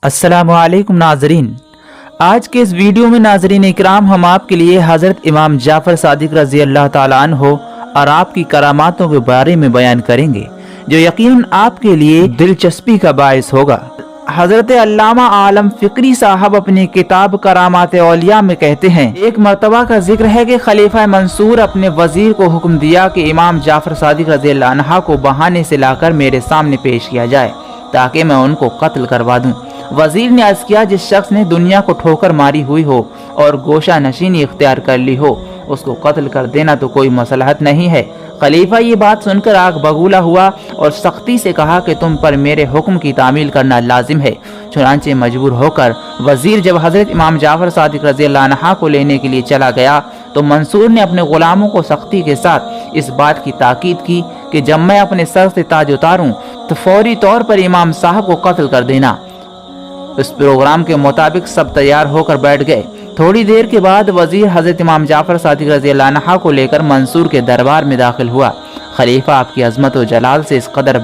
अस्सलामु अलैकुम नाजरीन। आज के इस वीडियो में नाजरीन इकराम हम आपके लिए हज़रत इमाम जाफ़र सादिक रज़ी अल्लाह ताला अन्हो और आपकी करामातों के बारे में बयान करेंगे जो यकीनन आपके लिए दिलचस्पी का बायस होगा। हज़रत अल्लामा आलम फ़िक्री साहब अपनी किताब करामात औलिया में कहते हैं, एक मरतबा का जिक्र है कि खलीफा मंसूर अपने वजीर को हुक्म दिया कि इमाम जाफ़र सादिक रज़ी अल्लाह अन्हा को बहाने से लाकर मेरे सामने पेश किया जाए ताकि मैं उनको कत्ल करवा दूं। वजीर ने अर्ज किया, जिस शख्स ने दुनिया को ठोकर मारी हुई हो और गोशा नशीनी इख्तियार कर ली हो उसको कत्ल कर देना तो कोई मसलहत नहीं है। खलीफा ये बात सुनकर आग बगूला हुआ और सख्ती से कहा कि तुम पर मेरे हुक्म की तामील करना लाजिम है। चुनांचे मजबूर होकर वजीर जब हजरत इमाम जाफ़र सादिक रज़ी अल्लाह अन्हा को लेने के लिए चला गया तो मंसूर ने अपने गुलामों को सख्ती के साथ इस बात की ताकीद की कि जब मैं अपने सर से ताज उतारूं तो फौरी तौर पर इमाम साहब को कत्ल कर देना। इस प्रोग्राम के मुताबिक सब तैयार होकर बैठ गए। थोड़ी देर के बाद वजीर हजरत इमाम जाफ़र सादिक रज़ी अल्लाह अन्हा को लेकर मंसूर के दरबार में दाखिल हुआ। खलीफा आपकी अजमत और जलाल से इस कदर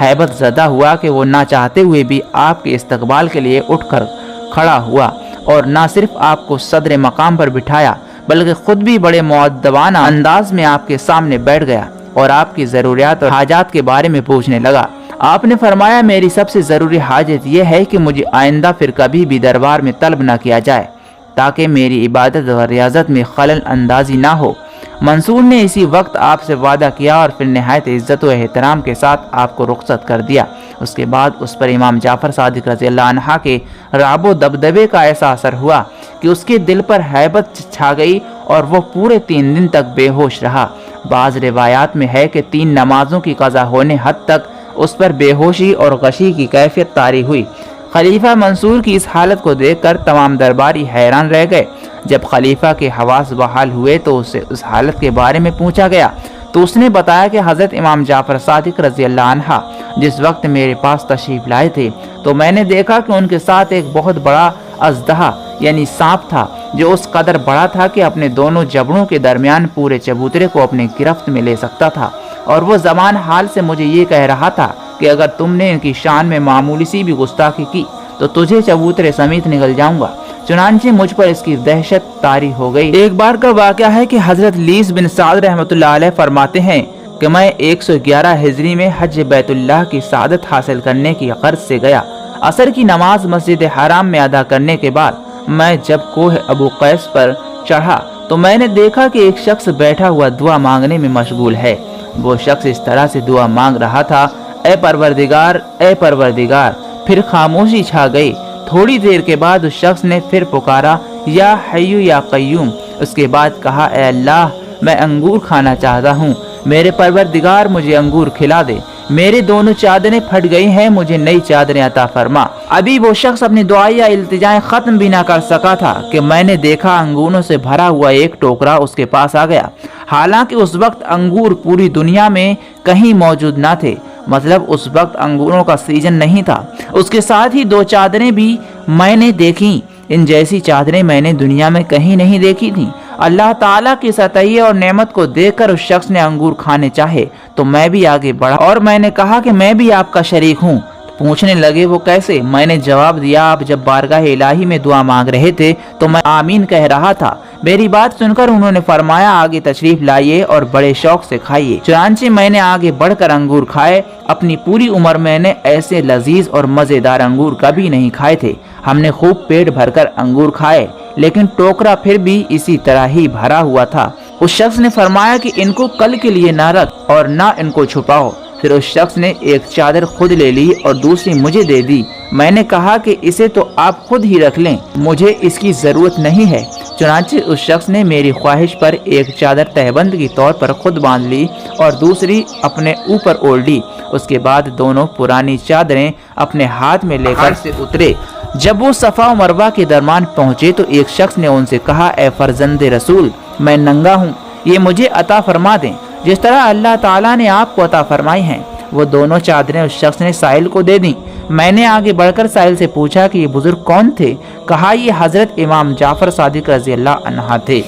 हैबत ज़दा हुआ कि वो ना चाहते हुए भी आपके इस्तकबाल के लिए उठकर खड़ा हुआ और ना सिर्फ आपको सदर मकाम पर बिठाया बल्कि खुद भी बड़े मुअद्दबाना अंदाज में आपके सामने बैठ गया और आपकी ज़रूरियात और हाजात के बारे में पूछने लगा। आपने फरमाया, मेरी सबसे ज़रूरी हाजत यह है कि मुझे आइंदा फिर कभी भी दरबार में तलब न किया जाए ताकि मेरी इबादत और रियाजत में खलल अंदाजी ना हो। मंसूर ने इसी वक्त आपसे वादा किया और फिर नहायत इज्जत व एहतराम के साथ आपको रुखसत कर दिया। उसके बाद उस पर इमाम जाफ़र सादिक रज़ी अल्लाह अन्हा के राबो दबदबे का ऐसा असर हुआ कि उसके दिल पर हैबत छा गई और वह पूरे 3 दिन तक बेहोश रहा। बाज़ रिवायात में है कि 3 नमाजों की कज़ा होने हद तक उस पर बेहोशी और गशी की कैफियत तारी हुई। खलीफा मंसूर की इस हालत को देखकर तमाम दरबारी हैरान रह गए। जब खलीफा के हवास बहाल हुए तो उससे उस हालत के बारे में पूछा गया तो उसने बताया कि हज़रत इमाम जाफ़र सादिक रज़ी अल्लाह अन्हा जिस वक्त मेरे पास तशरीफ़ लाए थे तो मैंने देखा कि उनके साथ एक बहुत बड़ा अज़दहा यानी सांप था जो उस कदर बड़ा था कि अपने दोनों जबड़ों के दरमियान पूरे चबूतरे को अपने गिरफ्त में ले सकता था और वो ज़बान हाल से मुझे ये कह रहा था कि अगर तुमने इनकी शान में मामूली सी भी गुस्ताखी की तो तुझे चबूतरे समेत निकल जाऊंगा। चुनांचे मुझ पर इसकी दहशत तारी हो गई। एक बार का वाक़या है कि हज़रत लीस बिन साद रहमतुल्लाह अलैह फरमाते हैं कि मैं 111 हिजरी में हज बैतुल्लाह की सादत हासिल करने की गर्ज से गया। असर की नमाज मस्जिद हराम में अदा करने के बाद मैं जब कोह अबू कैस पर चढ़ा तो मैंने देखा कि एक शख्स बैठा हुआ दुआ मांगने में मशगूल है। वो शख्स इस तरह से दुआ मांग रहा था, ए परवरदिगार, ए परवरदिगार। फिर खामोशी छा गई। थोड़ी देर के बाद उस शख्स ने फिर पुकारा, या हय्यू या कय्यूम। उसके बाद कहा, ए अल्लाह, मैं अंगूर खाना चाहता हूँ, मेरे परवरदिगार मुझे अंगूर खिला दे। मेरे दोनों चादरें फट गई हैं, मुझे नई चादरें अता फरमा। अभी वो शख्स अपनी दुआ या इल्तिजाएं खत्म भी ना कर सका था कि मैंने देखा अंगूरों से भरा हुआ एक टोकरा उसके पास आ गया। हालांकि उस वक्त अंगूर पूरी दुनिया में कहीं मौजूद ना थे, मतलब उस वक्त अंगूरों का सीजन नहीं था। उसके साथ ही 2 चादरें भी मैंने देखी। इन जैसी चादरें मैंने दुनिया में कहीं नहीं देखी थी। अल्लाह ताला की सतह और नेमत को देखकर उस शख्स ने अंगूर खाने चाहे तो मैं भी आगे बढ़ा और मैंने कहा कि मैं भी आपका शरीक हूँ। पूछने लगे, वो कैसे? मैंने जवाब दिया, आप जब बारगाह इलाही में दुआ मांग रहे थे तो मैं आमीन कह रहा था। मेरी बात सुनकर उन्होंने फरमाया, आगे तशरीफ लाइए और बड़े शौक से खाइए। चुनांचे मैंने आगे बढ़कर अंगूर खाए। अपनी पूरी उम्र मैंने ऐसे लजीज और मजेदार अंगूर कभी नहीं खाए थे। हमने खूब पेट भरकर अंगूर खाए लेकिन टोकरा फिर भी इसी तरह ही भरा हुआ था। उस शख्स ने फरमाया कि इनको कल के लिए ना रख और ना इनको छुपाओ। फिर उस शख्स ने एक चादर खुद ले ली और दूसरी मुझे दे दी। मैंने कहा कि इसे तो आप खुद ही रख लें, मुझे इसकी ज़रूरत नहीं है। चुनांचे उस शख्स ने मेरी ख्वाहिश पर एक चादर तहबंद के तौर पर खुद बांध ली और दूसरी अपने ऊपर ओढ़ ली। उसके बाद दोनों पुरानी चादरें अपने हाथ में लेकर से उतरे। जब वो सफ़ा और मरवा के दरमियान पहुँचे तो एक शख्स ने उनसे कहा, ए फर्जंदे रसूल, मैं नंगा हूँ, ये मुझे अता फरमा दें जिस तरह अल्लाह ताला ने आपको अता फरमाई हैं। वो दोनों चादरें उस शख्स ने साहिल को दे दी। मैंने आगे बढ़कर साहिल से पूछा कि ये बुजुर्ग कौन थे? कहा, ये हज़रत इमाम जाफ़र सादिक रज़ी अल्लाह अन्हा थे।